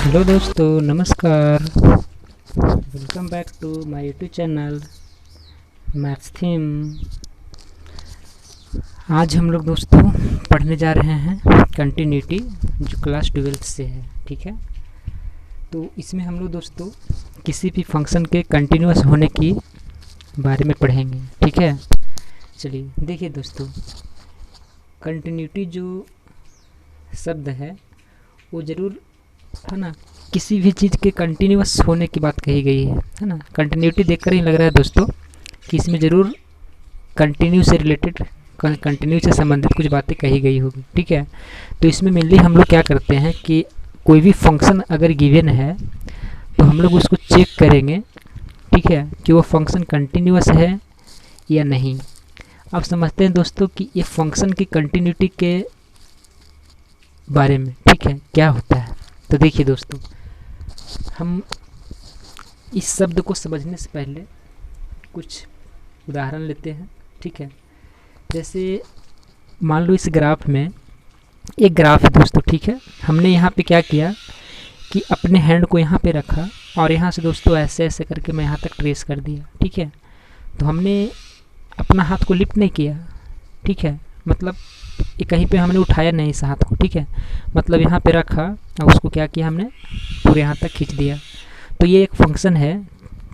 Hello दोस्तों, नमस्कार। Welcome back to my YouTube channel maths theme. आज हम लोग दोस्तों पढ़ने जा रहे हैं कंटिन्यूटी, जो क्लास 12 से है। ठीक है, तो इसमें हम लोग दोस्तों किसी भी फंक्शन के कंटिन्यूअस होने की बारे में पढ़ेंगे। ठीक है, चलिए देखिए दोस्तों, कंटिन्यूटी जो शब्द है वो ज़रूर है ना, किसी भी चीज़ के कंटिन्यूअस होने की बात कही गई है ना। कंटिन्यूटी देखकर ही लग रहा है दोस्तों कि इसमें ज़रूर कंटिन्यू से रिलेटेड, कंटिन्यू से संबंधित कुछ बातें कही गई होगी। ठीक है, तो इसमें मेनली हम लोग क्या करते हैं कि कोई भी फंक्शन अगर गिवन है तो हम लोग उसको चेक करेंगे, ठीक है, कि वो फंक्शन कंटिन्यूअस है या नहीं। अब समझते हैं दोस्तों कि ये फंक्शन की कंटिन्यूटी के बारे में, ठीक है, क्या होता है। तो देखिए दोस्तों, हम इस शब्द को समझने से पहले कुछ उदाहरण लेते हैं। ठीक है, जैसे मान लो इस ग्राफ में एक ग्राफ है दोस्तों। ठीक है, हमने यहाँ पे क्या किया कि अपने हैंड को यहाँ पे रखा और यहाँ से दोस्तों ऐसे ऐसे करके मैं यहाँ तक ट्रेस कर दिया। ठीक है, तो हमने अपना हाथ को लिफ्ट नहीं किया। ठीक है, मतलब ये कहीं पे हमने उठाया नहीं इस हाथ को। ठीक है, मतलब यहाँ पे रखा और उसको क्या किया, हमने पूरे यहाँ तक खींच दिया। तो ये एक फंक्शन है,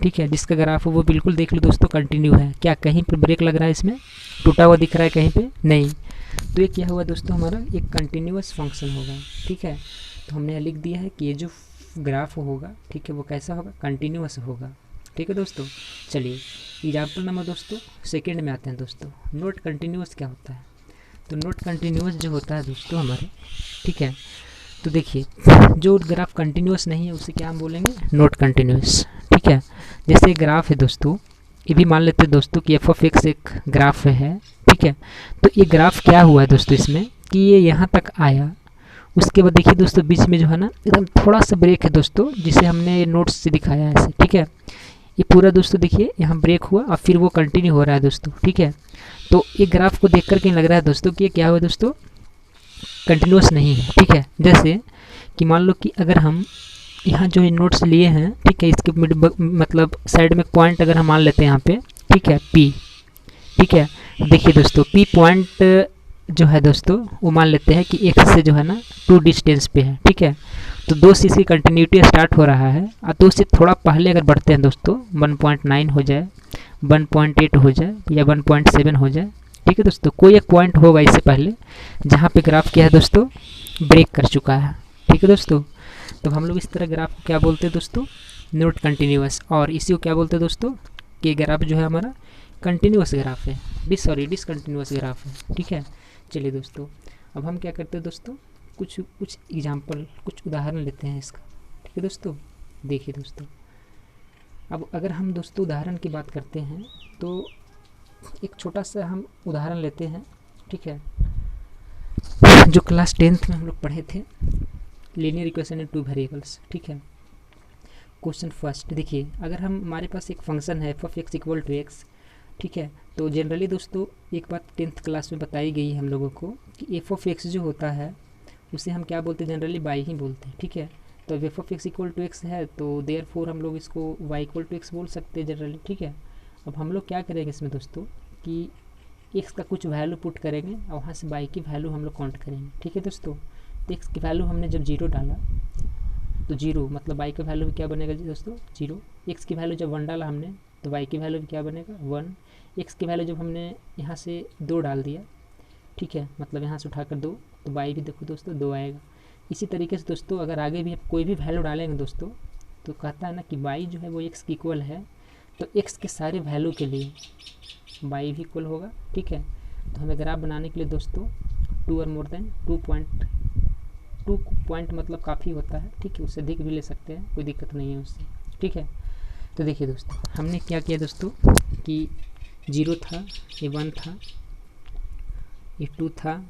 ठीक है, जिसका ग्राफ वो बिल्कुल देख लो दोस्तों कंटिन्यू है। क्या कहीं पे ब्रेक लग रहा है, इसमें टूटा हुआ दिख रहा है कहीं पे नहीं। तो ये क्या हुआ दोस्तों, हमारा एक कंटिन्यूअस फंक्शन होगा। ठीक है, तो हमने लिख दिया है कि ये जो ग्राफ होगा, ठीक है, वो कैसा होगा, कंटिन्यूअस होगा। ठीक है दोस्तों, चलिए एग्जाम्पल नंबर दोस्तों सेकेंड में आते हैं दोस्तों। नॉट कंटिन्यूअस क्या होता है, तो नॉट कंटिन्यूअस जो होता है दोस्तों हमारे, ठीक है, तो देखिए जो ग्राफ कंटिन्यूअस नहीं है उसे क्या हम बोलेंगे, नॉट कंटिन्यूअस। ठीक है, जैसे ग्राफ है दोस्तों, ये भी मान लेते हैं दोस्तों कि एफ ऑफ एक्स एक ग्राफ है। ठीक है, तो ये ग्राफ क्या हुआ है दोस्तों इसमें कि ये यहाँ तक आया, उसके बाद देखिए दोस्तों बीच में जो है ना एकदम थोड़ा सा ब्रेक है दोस्तों, जिसे हमने नोट्स से दिखाया है ऐसे। ठीक है, ये पूरा दोस्तों देखिए यहाँ ब्रेक हुआ और फिर वो कंटिन्यू हो रहा है दोस्तों। ठीक है, तो ये ग्राफ को देख कर के लग रहा है दोस्तों कि ये क्या हुआ दोस्तों, कंटिन्यूअस नहीं है। ठीक है, जैसे कि मान लो कि अगर हम यहाँ जो नोट्स लिए हैं, ठीक है, इसके मतलब साइड में पॉइंट अगर हम मान लेते हैं यहाँ पे, ठीक है, पी। ठीक है, देखिए दोस्तों पी पॉइंट जो है दोस्तों वो मान लेते हैं कि एक्स से जो है ना 2 डिस्टेंस पे है। ठीक है, तो 2 से इसकी कंटिन्यूटी स्टार्ट हो रहा है और 2 से थोड़ा पहले अगर बढ़ते हैं दोस्तों 1.9 हो जाए, 1.8 हो जाए या 1.7 हो जाए। ठीक है दोस्तों, कोई एक पॉइंट होगा इससे पहले जहाँ पे ग्राफ क्या है दोस्तों, ब्रेक कर चुका है। ठीक है दोस्तों, तो हम लोग इस तरह ग्राफ को क्या बोलते हैं दोस्तों, नॉट कंटिन्यूअस। और इसी को क्या बोलते हैं दोस्तों कि ग्राफ जो है हमारा कंटिन्यूअस ग्राफ है, डिसकंटिन्यूअस ग्राफ है। ठीक है, चलिए दोस्तों अब हम क्या करते हैं दोस्तों, कुछ एग्जाम्पल, कुछ उदाहरण लेते हैं इसका। ठीक है दोस्तों, देखिए दोस्तों, अब अगर हम दोस्तों उदाहरण की बात करते हैं तो एक छोटा सा हम उदाहरण लेते हैं। ठीक है, जो क्लास 10th में हम लोग पढ़े थे, लीनियर इक्वेशन इन 2 वेरिएबल्स। ठीक है, क्वेश्चन फर्स्ट देखिए, अगर हम हमारे पास एक फंक्शन है F of X equal to X. ठीक है, तो जनरली दोस्तों एक बात 10th क्लास में बताई गई है हम लोगों को कि एफ ऑफ एक्स जो होता है उसे हम क्या बोलते हैं, जनरली बाई ही बोलते हैं। ठीक है, तो F of X equal to X है तो देयरफॉर हम लोग इसको वाई इक्वल टू एक्स बोल सकते हैं जनरली। ठीक है, अब हम लोग क्या करेंगे इसमें दोस्तों कि एक्स का कुछ वैल्यू पुट करेंगे और वहाँ से वाई की वैल्यू हम लोग काउंट करेंगे। ठीक है दोस्तों, तो एक्स की वैल्यू हमने जब 0 डाला तो 0 मतलब वाई का वैल्यू भी क्या बनेगा दोस्तों, 0। एक्स की वैल्यू जब 1 डाला हमने तो वाई की वैल्यू भी क्या बनेगा, 1। एक्स की वैल्यू जब हमने यहाँ से 2 डाल दिया, ठीक है, मतलब यहाँ से उठाकर 2, तो वाई भी देखो दोस्तों 2 आएगा। इसी तरीके से दोस्तों अगर आगे भी कोई भी वैल्यू डालेंगे दोस्तों तो कहता है ना कि वाई जो है वो एक्स की इक्वल है, तो एक्स के सारे वैल्यू के लिए वाई भी इक्वल होगा। ठीक है, तो हमें ग्राफ बनाने के लिए दोस्तों 2 और मोर देन 2 पॉइंट मतलब काफ़ी होता है। ठीक है, उससे अधिक भी ले सकते हैं, कोई दिक्कत नहीं है उससे। ठीक है, तो देखिए दोस्तों हमने क्या किया दोस्तों कि 0 था, ये 1 था, ये 2 था।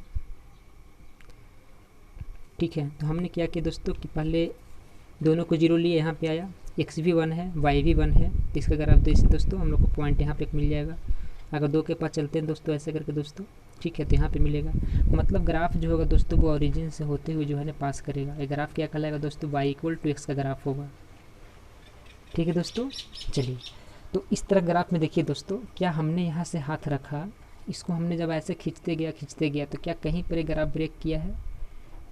ठीक है, तो हमने क्या किया दोस्तों कि पहले दोनों को 0 लिए, यहाँ पे आया, एक्स भी 1 है, वाई भी 1 है, इसका ग्राफ जैसे दोस्तों हम लोग को पॉइंट यहाँ पे मिल जाएगा। अगर 2 के पास चलते हैं दोस्तों ऐसे करके दोस्तों, ठीक है, तो यहाँ पे मिलेगा। मतलब ग्राफ जो होगा दोस्तों वो ओरिजिन से होते हुए जो है ना पास करेगा। ये ग्राफ क्या कहलाएगा दोस्तों, y इक्वल टू एक्स का ग्राफ होगा। ठीक है दोस्तों, चलिए तो इस तरह ग्राफ में देखिए दोस्तों, क्या हमने यहाँ से हाथ रखा, इसको हमने जब ऐसे खींचते गया तो क्या कहीं पर ये ग्राफ ब्रेक किया है,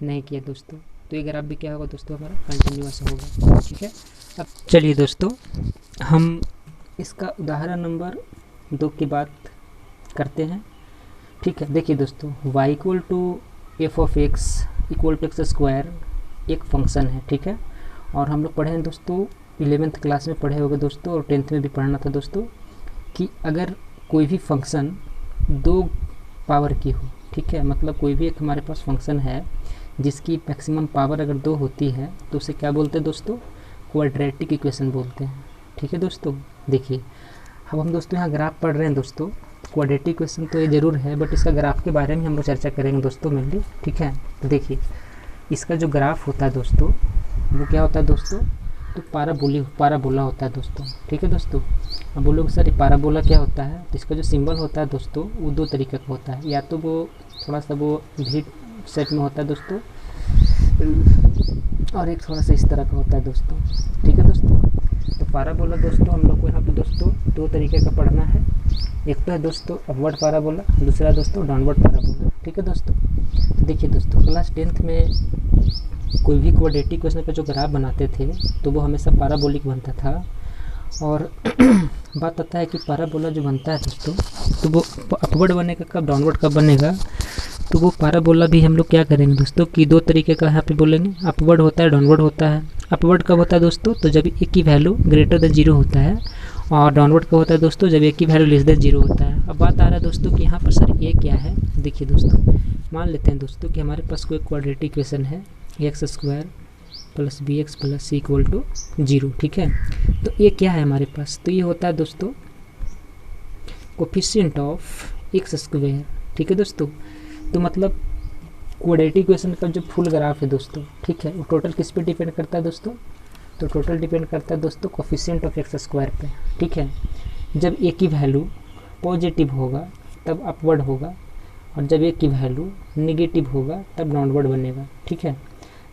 नहीं किया दोस्तों। तो ये ग्राफ भी क्या होगा दोस्तों, हमारा कंटिन्यूअस होगा। ठीक है, अब चलिए दोस्तों हम इसका उदाहरण नंबर 2 की बात करते हैं। ठीक है, देखिए दोस्तों y equal to F of X equal to X square एक फंक्शन है। ठीक है, और हम लोग पढ़े हैं दोस्तों 11th क्लास में पढ़े होंगे दोस्तों, और 10th में भी पढ़ना था दोस्तों, कि अगर कोई भी फंक्शन 2 पावर की हो, ठीक है, मतलब कोई भी एक हमारे पास फंक्शन है जिसकी मैक्सिमम पावर अगर 2 होती है तो उसे क्या बोलते हैं दोस्तों, क्वाड्रेटिक इक्वेशन बोलते हैं। ठीक है दोस्तों, देखिए अब हम दोस्तों यहाँ ग्राफ पढ़ रहे हैं दोस्तों, क्वाड्रेटिक इक्वेशन तो ये ज़रूर है, बट इसका ग्राफ के बारे में हम लोग चर्चा करेंगे दोस्तों मेनली। ठीक है, तो देखिए इसका जो ग्राफ होता है दोस्तों वो क्या होता है दोस्तों, तो पाराबोला होता है दोस्तों। ठीक है दोस्तों, अब बोलोगे सर ये पाराबोला क्या होता है, तो इसका जो सिंबल होता है दोस्तों वो 2 तरीके का होता है, या तो वो थोड़ा सा वो भी सेट में होता है दोस्तों, और एक थोड़ा सा इस तरह का होता है दोस्तों। ठीक है दोस्तों, तो पाराबोला दोस्तों हम लोग को यहाँ पे दोस्तों 2 तरीके का पढ़ना है। एक तो है दोस्तों अपवर्ड पाराबोला, दूसरा दोस्तों डाउनवर्ड पाराबोला। ठीक है दोस्तों, तो देखिए दोस्तों क्लास 10th में कोई भी क्वाड्रेटिक इक्वेशन का जो ग्राफ बनाते थे तो वो हमेशा पाराबोलिक बनता था। और बात आता है कि पाराबोला जो बनता है दोस्तों तो वो अपवर्ड बनेगा कब, डाउनवर्ड कब बनेगा, तो वो पाराबोला भी हम लोग क्या करेंगे दोस्तों कि 2 तरीके का यहाँ पे बोलेंगे, अपवर्ड होता है, डाउनवर्ड होता है। अपवर्ड कब होता है दोस्तों, तो जब एक की वैल्यू ग्रेटर देन 0 होता है, और डाउनवर्ड कब होता है दोस्तों, जब एक की वैल्यू लेस देन 0 होता है। अब बात आ रहा है दोस्तों कि यहाँ पर सर ये क्या है, देखिए दोस्तों मान लेते हैं दोस्तों कि हमारे पास कोई क्वाड्रेटिक इक्वेशन है X square plus B X plus C equal to 0। ठीक है, तो ये क्या है हमारे पास, तो ये होता है दोस्तों कोफिशिएंट ऑफ एक्स स्क्वायर। ठीक है दोस्तों, तो मतलब क्वाड्रेटिक इक्वेशन का जो फुल ग्राफ है दोस्तों, ठीक है, वो टोटल किस पे डिपेंड करता है दोस्तों, तो टोटल डिपेंड करता है दोस्तों कोफिशिएंट ऑफ एक्स स्क्वायर पे। ठीक है, जब ए की वैल्यू पॉजिटिव होगा तब अपवर्ड होगा, और जब ए की वैल्यू नेगेटिव होगा तब डाउनवर्ड बनेगा। ठीक है,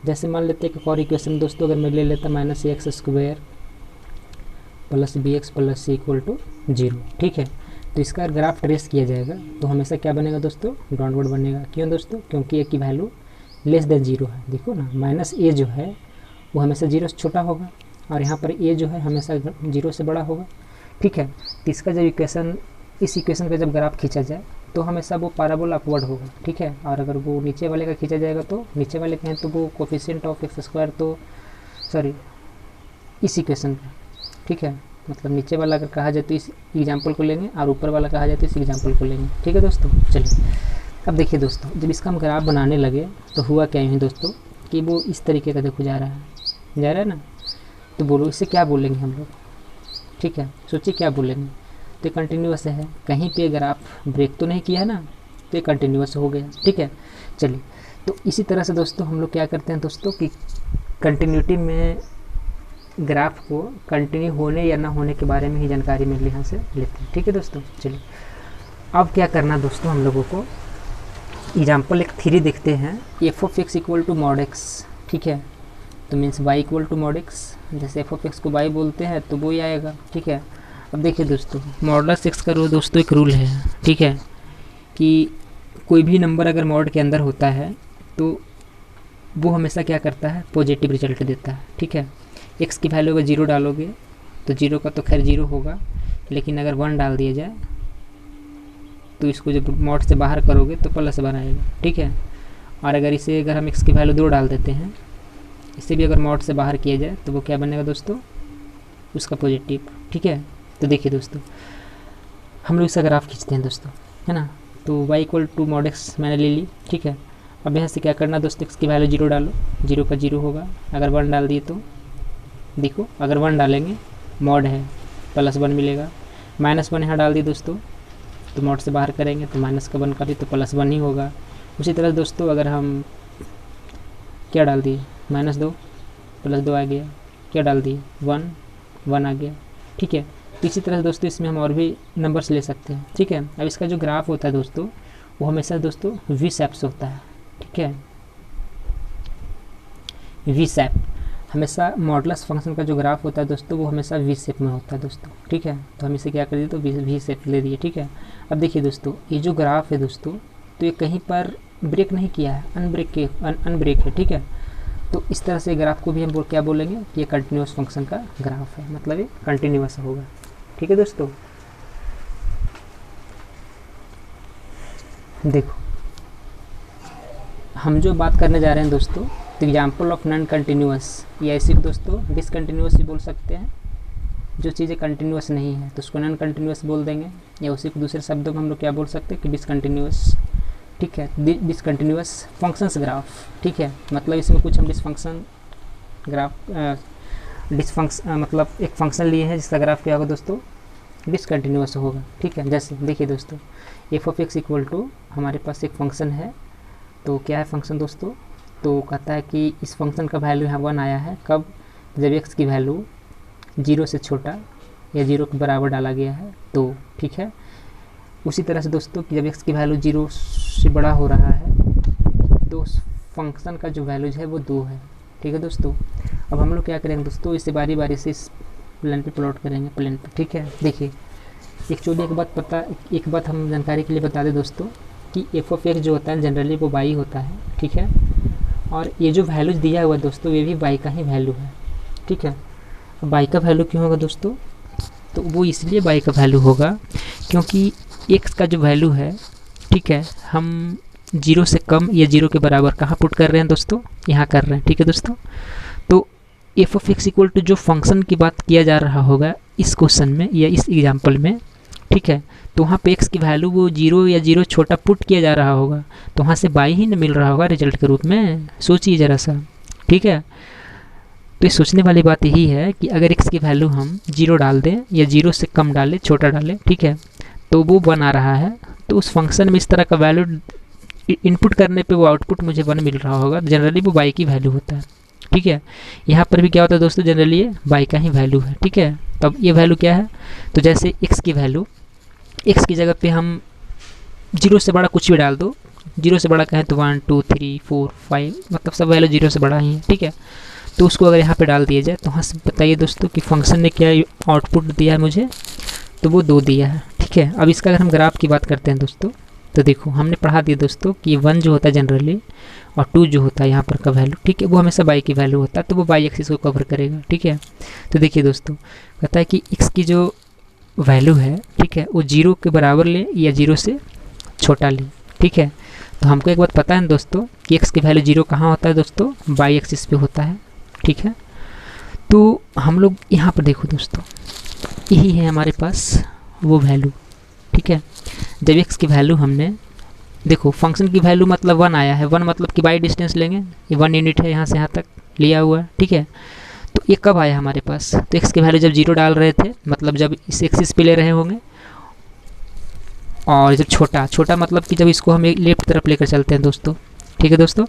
जैसे मान लेते हैं कि और इक्वेशन दोस्तों अगर मैं ले लेता minus X square plus B X plus C equal to 0। ठीक है, तो इसका ग्राफ ट्रेस किया जाएगा तो हमेशा क्या बनेगा दोस्तों, डाउनवर्ड बनेगा। क्यों दोस्तों, क्योंकि ए की वैल्यू लेस देन 0 है। देखो ना, माइनस ए जो है वो हमेशा 0 से छोटा होगा, और यहाँ पर ए जो है हमेशा 0 से बड़ा होगा। ठीक है, तो इसका जब इक्वेशन, इस इक्वेशन का जब ग्राफ खींचा जाए तो हमेशा वो पैराबोला अपवर्ड होगा। ठीक है, और अगर वो नीचे वाले का खींचा जाएगा तो नीचे वाले का है तो वो कोफिशिएंट ऑफ एक्स स्क्वायर, तो सॉरी इस इक्वेशन का, ठीक है, मतलब नीचे वाला अगर कहा जाए तो इस एग्जाम्पल को लेंगे, और ऊपर वाला कहा जाए तो इस एग्जाम्पल को लेंगे। ठीक है दोस्तों, चलिए अब देखिए दोस्तों जब इसका हम ग्राफ बनाने लगे तो हुआ क्या है दोस्तों कि वो इस तरीके का देखो जा रहा है ना, तो बोलो इसे क्या बोलेंगे हम लोग। ठीक है, सोचिए क्या बोलेंगे, तो ये कंटिन्यूअस है, कहीं पे ग्राफ ब्रेक तो नहीं किया है ना, तो ये कंटिन्यूअस हो गया। ठीक है, चलिए तो इसी तरह से दोस्तों हम लोग क्या करते हैं दोस्तों कि कंटिन्यूटी में ग्राफ को कंटिन्यू होने या ना होने के बारे में ही जानकारी मेरे यहाँ से लेते हैं। ठीक है दोस्तों, चलिए अब क्या करना दोस्तों, हम लोगों को एग्जाम्पल एक 3 देखते हैं, F of X equal to mod X. ठीक है, तो means Y equal to mod X, जैसे एफ ऑफ एक्स को वाई बोलते हैं तो वो ही आएगा। ठीक है, अब देखिए दोस्तों मॉडुलस एक्स का दोस्तों एक रूल है, ठीक है, कि कोई भी नंबर अगर मॉड के अंदर होता है तो वो हमेशा क्या करता है, पॉजिटिव रिजल्ट देता है। ठीक है, एक्स की वैल्यू अगर 0 डालोगे तो 0 का तो खैर 0 होगा, लेकिन अगर 1 डाल दिया जाए तो इसको जब मॉड से बाहर करोगे तो +1 आएगा। ठीक है, और अगर हम एक्स की वैल्यू 2 डाल देते हैं, इसे भी अगर मॉड से बाहर किया जाए तो वो क्या बनेगा दोस्तों, उसका पॉजिटिव। ठीक है, तो देखिए दोस्तों हम लोग इसका ग्राफ खींचते हैं दोस्तों, है ना, तो y equal to mod X मैंने ले ली। ठीक है, अब यहाँ से क्या करना दोस्तों, एक्स की वैल्यू 0 डालो, 0 का 0 होगा, अगर 1 डाल दिए तो देखो, अगर 1 डालेंगे मॉड है +1 मिलेगा, -1 यहाँ डाल दिए दोस्तों तो मॉड से बाहर करेंगे तो माइनस का 1 करिए तो +1 ही होगा। उसी तरह दोस्तों अगर हम क्या डाल दिए, -2 +2 आ गया, क्या डाल दिए 1 आ गया। ठीक है, तो इसी तरह दोस्तों इसमें हम और भी नंबर्स ले सकते हैं। ठीक है, अब इसका जो ग्राफ होता है दोस्तों वो हमेशा दोस्तों वी शेप से होता है, ठीक है। वी शेप हमेशा मॉडुलस फंक्शन का जो ग्राफ होता है दोस्तों वो हमेशा वी शेप में होता है दोस्तों, ठीक है। तो हम इसे क्या कर दिए, तो वी शेप ले दिए, ठीक है। अब देखिए दोस्तों, ये जो ग्राफ है दोस्तों, तो ये कहीं पर ब्रेक नहीं किया है, अनब्रेक है, ठीक है। तो इस तरह से ग्राफ को भी हम क्या बोलेंगे कि ये कंटिन्यूस फंक्शन का ग्राफ है, मतलब ये कंटिन्यूस होगा, ठीक है दोस्तों। देखो हम जो बात करने जा रहे हैं दोस्तों, तो एग्जाम्पल ऑफ नॉन कंटिन्यूस, या ऐसे दोस्तों डिसकंटिन्यूस भी बोल सकते हैं। जो चीज़ें कंटिन्यूस नहीं है तो उसको नॉन कंटिन्यूस बोल देंगे, या उसी को दूसरे शब्दों में हम लोग क्या बोल सकते हैं कि डिसकंटिन्यूस, ठीक है। डिसकंटिन्यूस फंक्शंस ग्राफ, ठीक है। मतलब इसमें कुछ हम डिसफंक्शन ग्राफ मतलब एक फंक्शन लिए हैं जिसका ग्राफ क्या होगा दोस्तों, डिसकंटिन्यूस होगा, ठीक है। जैसे देखिए दोस्तों, F of X equal to हमारे पास एक फंक्शन है, तो क्या है फंक्शन दोस्तों, तो कहता है कि इस फंक्शन का वैल्यू यहाँ 1 आया है, कब, जब एक्स की वैल्यू 0 से छोटा या 0 के बराबर डाला गया है, तो ठीक है। उसी तरह से दोस्तों कि जब एक्स की वैल्यू 0 से बड़ा हो रहा है तो उस फंक्शन का जो वैल्यूज है वो 2 है, ठीक है दोस्तों। अब हम लोग क्या करेंगे दोस्तों, इसे बारी बारी से इस प्लेन पे प्लॉट करेंगे, प्लेन पे, ठीक है। देखिए एक्चुअली एक बात हम जानकारी के लिए बता दें दोस्तों कि एफ ऑफ एक्स जो होता है जनरली वो बाई होता है, ठीक है। और ये जो वैल्यूज दिया हुआ है दोस्तों ये भी बाई का ही वैल्यू है, ठीक है। बाई का वैल्यू क्यों होगा दोस्तों, तो वो इसलिए बाई का वैल्यू होगा क्योंकि एक्स का जो वैल्यू है, ठीक है, हम 0 से कम या 0 के बराबर कहाँ पुट कर रहे हैं दोस्तों, यहाँ कर रहे हैं, ठीक है दोस्तों। तो F of X equal to जो फंक्शन की बात किया जा रहा होगा इस क्वेश्चन में या इस एग्जाम्पल में, ठीक है, तो वहाँ पे एक्स की वैल्यू वो 0 या 0 छोटा पुट किया जा रहा होगा, तो वहाँ से बाई ही न मिल रहा होगा रिजल्ट के रूप में, सोचिए ज़रा सा, ठीक है। तो ये सोचने वाली बात यही है कि अगर एक्स की वैल्यू हम 0 डाल दें या 0 से कम डालें, छोटा डालें, ठीक है, तो वो 1 आ रहा है, तो उस फंक्शन में इस तरह का वैल्यू इनपुट करने पे वो आउटपुट मुझे 1 मिल रहा होगा, जनरली वो बाई की वैल्यू होता है, ठीक है। यहाँ पर भी क्या होता है दोस्तों, जनरली ये बाई का ही वैल्यू है, ठीक है। तब ये वैल्यू क्या है, तो जैसे एक्स की वैल्यू, एक्स की जगह पे हम 0 से बड़ा कुछ भी डाल दो, 0 से बड़ा कहें तो 1 2 3 4 5 मतलब सब वैल्यू 0 से बड़ा ही है, ठीक है। तो उसको अगर यहाँ पे डाल दिया जाए तो वहाँ से बताइए दोस्तों कि फंक्शन ने क्या आउटपुट दिया है मुझे, तो वो 2 दिया है, ठीक है। अब इसका अगर हम ग्राफ की बात करते हैं दोस्तों, तो देखो हमने पढ़ा दिया दोस्तों कि 1 जो होता है जनरली और 2 जो होता है यहाँ पर का वैल्यू, ठीक है, वो हमेशा बाई की वैल्यू होता है, तो वो बाई एक्सिस को कवर करेगा, ठीक है। तो देखिए दोस्तों कहता है कि एक्स की जो वैल्यू है, ठीक है, वो 0 के बराबर ले या 0 से छोटा ले, ठीक है। तो हमको एक बात पता है दोस्तों कि एक्स की वैल्यू 0 कहाँ होता है दोस्तों, बाई एक्सिस पे होता है, ठीक है। तो हम लोग यहाँ पर देखो दोस्तों, यही है हमारे पास वो वैल्यू, ठीक है। जब एक्स की वैल्यू हमने देखो फंक्शन की वैल्यू मतलब 1 आया है, 1 मतलब कि बाई डिस्टेंस लेंगे, ये 1 यूनिट है यहाँ से यहाँ तक लिया हुआ है, ठीक है। तो ये कब आया हमारे पास, तो एक्स की वैल्यू जब 0 डाल रहे थे, मतलब जब इस एक्सिस पे ले रहे होंगे, और जब छोटा मतलब कि जब इसको हम लेफ्ट तरफ लेकर चलते हैं दोस्तों, ठीक है दोस्तों।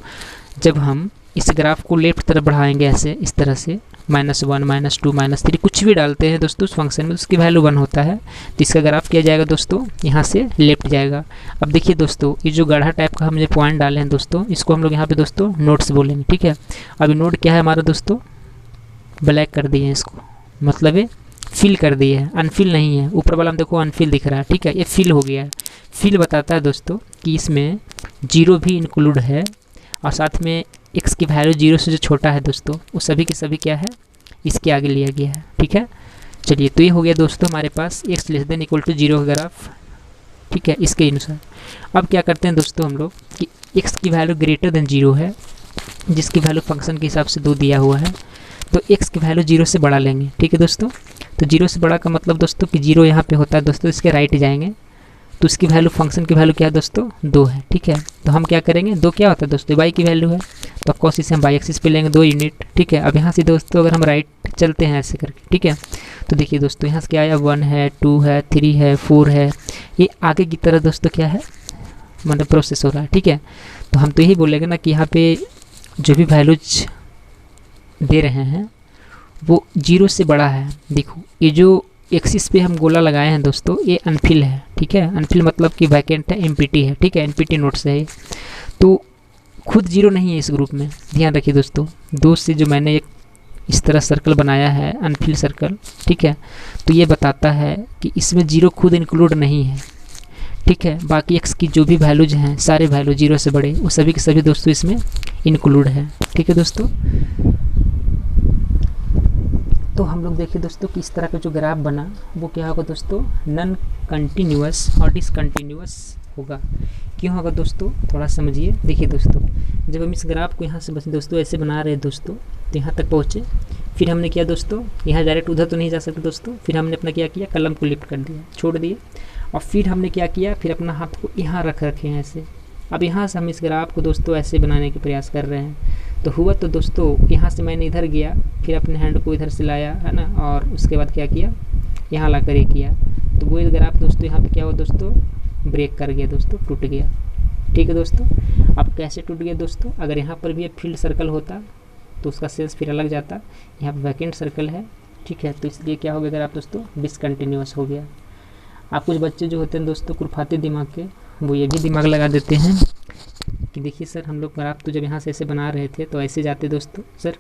जब हम इस ग्राफ को लेफ्ट तरफ बढ़ाएंगे ऐसे इस तरह से -1 -2 -3 कुछ भी डालते हैं दोस्तों उस फंक्शन में, उसकी वैल्यू 1 होता है, तो इसका ग्राफ किया जाएगा दोस्तों यहाँ से लेफ्ट जाएगा। अब देखिए दोस्तों ये जो गाढ़ा टाइप का हमने पॉइंट डाले हैं दोस्तों, इसको हम लोग यहाँ पे दोस्तों नोड्स बोलेंगे, ठीक है। अभी नोड क्या है हमारा दोस्तों, ब्लैक कर दिए हैं इसको, मतलब ये फिल कर दिए है, अनफिल नहीं है, ऊपर वाला हम देखो अनफिल दिख रहा है, ठीक है, ये फिल हो गया है। फिल बताता है दोस्तों कि इसमें 0 भी इंक्लूड है, और साथ में एक्स की वैल्यू 0 से जो छोटा है दोस्तों वो सभी के सभी क्या है, इसके आगे लिया गया है, ठीक है। चलिए तो ये हो गया दोस्तों हमारे पास x less than equal to 0 का ग्राफ, ठीक है, इसके अनुसार। अब क्या करते हैं दोस्तों हम लोग कि एक्स की वैल्यू ग्रेटर देन 0 है, जिसकी वैल्यू फंक्शन के हिसाब से 2 दिया हुआ है, तो एक्स की वैल्यू 0 से बड़ा लेंगे, ठीक है दोस्तों। तो 0 से बड़ा का मतलब दोस्तों कि 0 यहाँ पे होता है दोस्तों, इसके राइट जाएंगे, तो उसकी वैल्यू फंक्शन की वैल्यू क्या है दोस्तों, 2 है, ठीक है। तो हम क्या करेंगे, 2 क्या होता है दोस्तों, बाई की वैल्यू है, तो ऑफकोर्स इसे हम बाई एक्सिस पे लेंगे 2 यूनिट, ठीक है। अब यहाँ से दोस्तों अगर हम राइट चलते हैं ऐसे करके, ठीक है, तो देखिए दोस्तों यहाँ से क्या आया, 1 है 2 है 3 है 4 है, ये आगे की तरह दोस्तों क्या है, मतलब प्रोसेस हो रहा है, ठीक है। तो हम तो यही बोलेंगे ना कि यहाँ पे जो भी वैल्यूज दे रहे हैं वो 0 से बड़ा है। देखो ये जो एक्सिस पे हम गोला लगाए हैं दोस्तों, ये अनफिल है, ठीक है। अनफिल मतलब कि वैकेंट है, एम्प्टी है, ठीक है, एम्प्टी नोट्स है। तो खुद जीरो नहीं है इस ग्रुप में, ध्यान रखिए दोस्तों। दो से जो मैंने एक इस तरह सर्कल बनाया है, अनफिल सर्कल, ठीक है, तो ये बताता है कि इसमें जीरो खुद इंक्लूड नहीं है, ठीक है। बाकी एक्स की जो भी वैल्यूज हैं, सारे वैल्यू जीरो से बड़े, वो सभी के सभी दोस्तों इसमें इंक्लूड है, ठीक है दोस्तों। तो हम लोग देखिए दोस्तों कि इस तरह का जो ग्राफ बना वो क्या होगा दोस्तों, नॉन कंटिन्यूअस और डिसकंटिन्यूअस होगा। क्यों होगा दोस्तों, थोड़ा समझिए। देखिए दोस्तों, जब हम इस ग्राफ को यहाँ से बस दोस्तों ऐसे बना रहे हैं दोस्तों, तो यहाँ तक पहुँचे, फिर हमने किया दोस्तों, यहाँ डायरेक्ट उधर तो नहीं जा सकते दोस्तों, फिर हमने अपना क्या किया, कलम को लिफ्ट कर दिया, छोड़ दिए, और फिर हमने क्या किया, फिर अपना हाथ को यहाँ रखे हैं ऐसे। अब यहाँ से हम इस ग्राफ को दोस्तों ऐसे बनाने के प्रयास कर रहे हैं। तो हुआ तो दोस्तों, यहाँ से मैंने इधर गया, फिर अपने हैंड को इधर से लाया, है ना, और उसके बाद क्या किया, यहाँ ला कर ये किया, तो वो ग्राफ दोस्तों यहाँ पे क्या हुआ दोस्तों, ब्रेक कर गया दोस्तों, टूट गया, ठीक है दोस्तों। अब कैसे टूट गया दोस्तों, अगर यहाँ पर भी एक फील्ड सर्कल होता तो उसका सेंस फिर अलग जाता, यहाँ पर वैकेंट सर्कल है, ठीक है, तो इसलिए क्या हो गया ग्राफ दोस्तों, डिसकंटिन्यूअस हो गया। आप कुछ बच्चे जो होते हैं दोस्तों खुरफाते दिमाग के, वो ये भी दिमाग लगा देते हैं कि देखिए सर, हम लोग ग्राफ तो जब यहाँ से ऐसे बना रहे थे तो ऐसे जाते दोस्तों सर,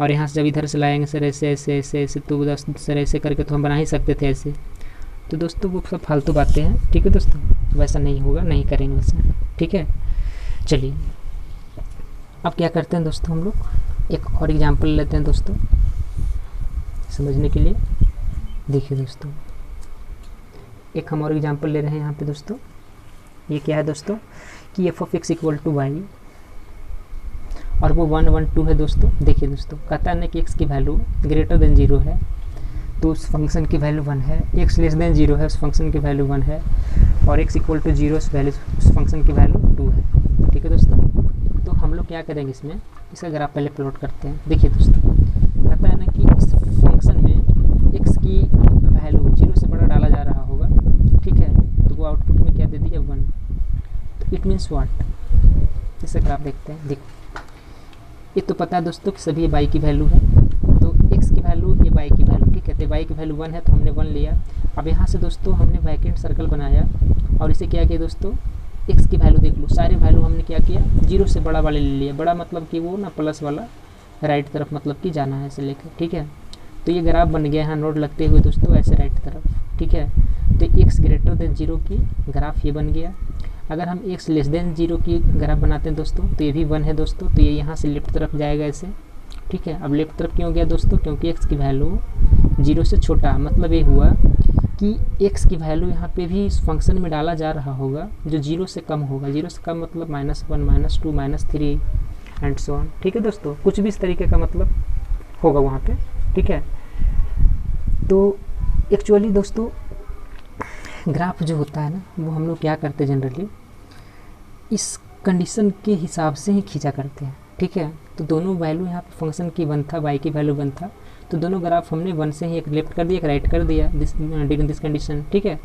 और यहाँ से जब इधर से लाएंगे सर ऐसे ऐसे ऐसे ऐसे, तो सर ऐसे करके तो हम बना ही सकते थे ऐसे। तो दोस्तों वो सब फालतू बातें हैं, ठीक है दोस्तों, वैसा नहीं होगा, नहीं करेंगे वैसा, ठीक है। चलिए अब क्या करते हैं दोस्तों, हम लोग एक और एग्जाम्पल लेते हैं दोस्तों समझने के लिए। देखिए दोस्तों, एक हम और एग्जाम्पल ले रहे हैं यहाँ पे दोस्तों। ये क्या है दोस्तों कि F of X equal to Y, और वो 1 1 2 है दोस्तों। देखिए दोस्तों, कहता है ना कि एक्स की वैल्यू ग्रेटर देन 0 है तो उस फंक्शन की वैल्यू 1 है, एक्स लेस देन 0 है उस फंक्शन की वैल्यू 1 है, और एक्स इक्वल टू 0 उस फंक्शन की वैल्यू 2 है, ठीक है दोस्तों। तो हम लोग क्या करेंगे, इसमें इसका ग्राफ पहले प्लॉट करते हैं। देखिए दोस्तों, कहता है ना कि इस फंक्शन में एक्स की वैल्यू 0 से बड़ा डाला जा रहा होगा, ठीक है, तो वो आउटपुट में क्या दे दिया, 1। तो इट मीन्स व्हाट, इसका ग्राफ देखते हैं। देखो, ये तो पता है दोस्तों कि सभी वाई की वैल्यू है, तो एक्स की वैल्यू ये वाई की वैल्यू, ठीक है, तो वाई की वैल्यू 1 है तो हमने 1 लिया। अब यहाँ से दोस्तों हमने वैकेंट सर्कल बनाया और इसे क्या किया दोस्तों, एक्स की वैल्यू देख लो, सारे वैल्यू हमने क्या किया, 0 से बड़ा वाले ले लिया। बड़ा मतलब कि वो ना प्लस वाला राइट तरफ मतलब कि जाना है ऐसे लेकर, ठीक है। तो ये ग्राफ बन गया, यहाँ नोट लगते हुए दोस्तों ऐसे राइट तरफ, ठीक है। तो एक्स ग्रेटर देन 0 की ग्राफ ये बन गया। अगर हम एक्स लेस देन 0 की ग्राफ बनाते हैं दोस्तों, तो ये भी 1 है दोस्तों, तो ये यहाँ से लेफ्ट तरफ जाएगा ऐसे, ठीक है। अब लेफ्ट तरफ क्यों गया दोस्तों, क्योंकि एक्स की वैल्यू 0 से छोटा, मतलब ये हुआ कि एक्स की वैल्यू यहाँ पे भी इस फंक्शन में डाला जा रहा होगा जो 0 से कम होगा। 0 से कम मतलब -1 -2 -3 एंड सो ऑन, ठीक है दोस्तों, कुछ भी इस तरीके का मतलब होगा वहाँ पे, ठीक है। तो एक्चुअली दोस्तों ग्राफ जो होता है ना, वो हम लोग क्या करते हैं जनरली इस कंडीशन के हिसाब से ही खींचा करते हैं, ठीक है। तो दोनों वैल्यू यहाँ पे फंक्शन की 1 था, वाई की वैल्यू 1 था, तो दोनों ग्राफ हमने 1 से ही एक लेफ्ट कर दिया, एक राइट कर दिया दिस कंडीशन, ठीक है।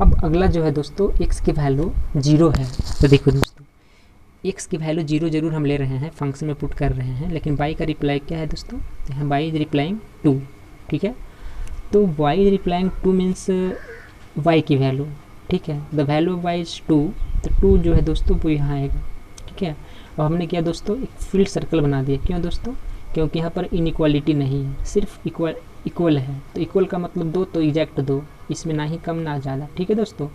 अब अगला जो है दोस्तों, एक्स की वैल्यू 0 है, तो देखो दोस्तों एक्स की वैल्यू 0 जरूर हम ले रहे हैं, फंक्शन में पुट कर रहे हैं, लेकिन वाई का रिप्लाई क्या है दोस्तों, यहाँ वाई इज रिप्लाइंग 2, ठीक है। तो Y is replying 2 means Y की वैल्यू, ठीक है, the value of Y is 2, तो 2 जो है दोस्तों वो यहाँ आएगा, ठीक है। और हमने क्या दोस्तों, एक फील्ड सर्कल बना दिया, क्यों दोस्तों, क्योंकि यहाँ पर इनइक्वालिटी नहीं है, सिर्फ इक्वल है, तो इक्वल का मतलब 2, तो एग्जैक्ट 2, इसमें ना ही कम ना ज़्यादा, ठीक है दोस्तों।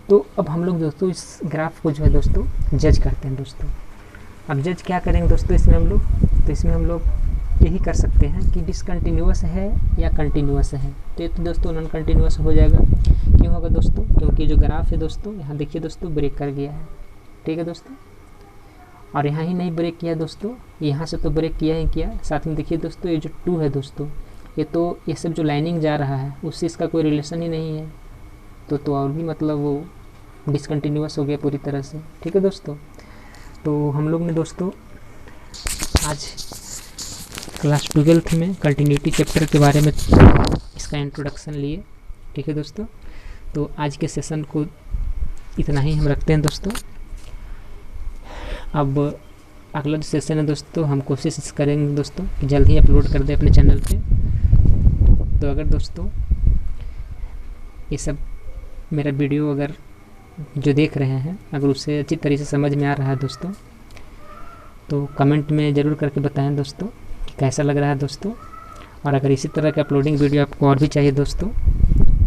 तो अब हम लोग दोस्तों इस ग्राफ को जो है दोस्तों जज करते हैं दोस्तों। अब जज क्या करेंगे दोस्तों इसमें हम लोग, तो इसमें हम लोग यही कर सकते हैं कि डिसकंटिन्यूअस है या कंटिन्यूअस है। तो ये तो दोस्तों नॉन कंटिन्यूअस हो जाएगा। क्यों होगा दोस्तों, क्योंकि जो ग्राफ है दोस्तों यहाँ देखिए दोस्तों ब्रेक कर गया है, ठीक है दोस्तों। और यहाँ ही नहीं ब्रेक किया दोस्तों, यहाँ से तो ब्रेक किया ही किया, साथ में देखिए दोस्तों ये जो 2 है दोस्तों, ये सब जो लाइनिंग जा रहा है उससे इसका कोई रिलेशन ही नहीं है, तो और भी मतलब वो डिसकंटिन्यूअस हो गया पूरी तरह से, ठीक है दोस्तों। तो हम लोग ने दोस्तों आज क्लास 12th में कंटिन्यूटी चैप्टर के बारे में इसका इंट्रोडक्शन लिए, ठीक है दोस्तों। तो आज के सेशन को इतना ही हम रखते हैं दोस्तों। अब अगला जो सेशन है दोस्तों, हम कोशिश करेंगे दोस्तों कि जल्द ही अपलोड कर दें अपने चैनल पे। तो अगर दोस्तों ये सब मेरा वीडियो अगर जो देख रहे हैं अगर उसे अच्छी तरीके से समझ में आ रहा है दोस्तों, तो कमेंट में ज़रूर करके बताएं दोस्तों कि कैसा लग रहा है दोस्तों। और अगर इसी तरह के अपलोडिंग वीडियो आपको और भी चाहिए दोस्तों,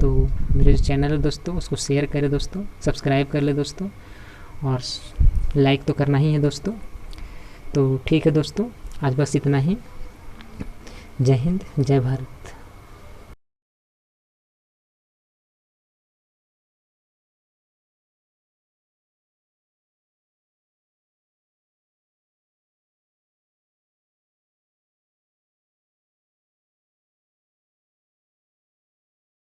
तो मेरे जो चैनल है दोस्तों उसको शेयर करें दोस्तों, सब्सक्राइब कर ले दोस्तों, और लाइक तो करना ही है दोस्तों। तो ठीक है दोस्तों, आज बस इतना ही। जय हिंद, जय भारत।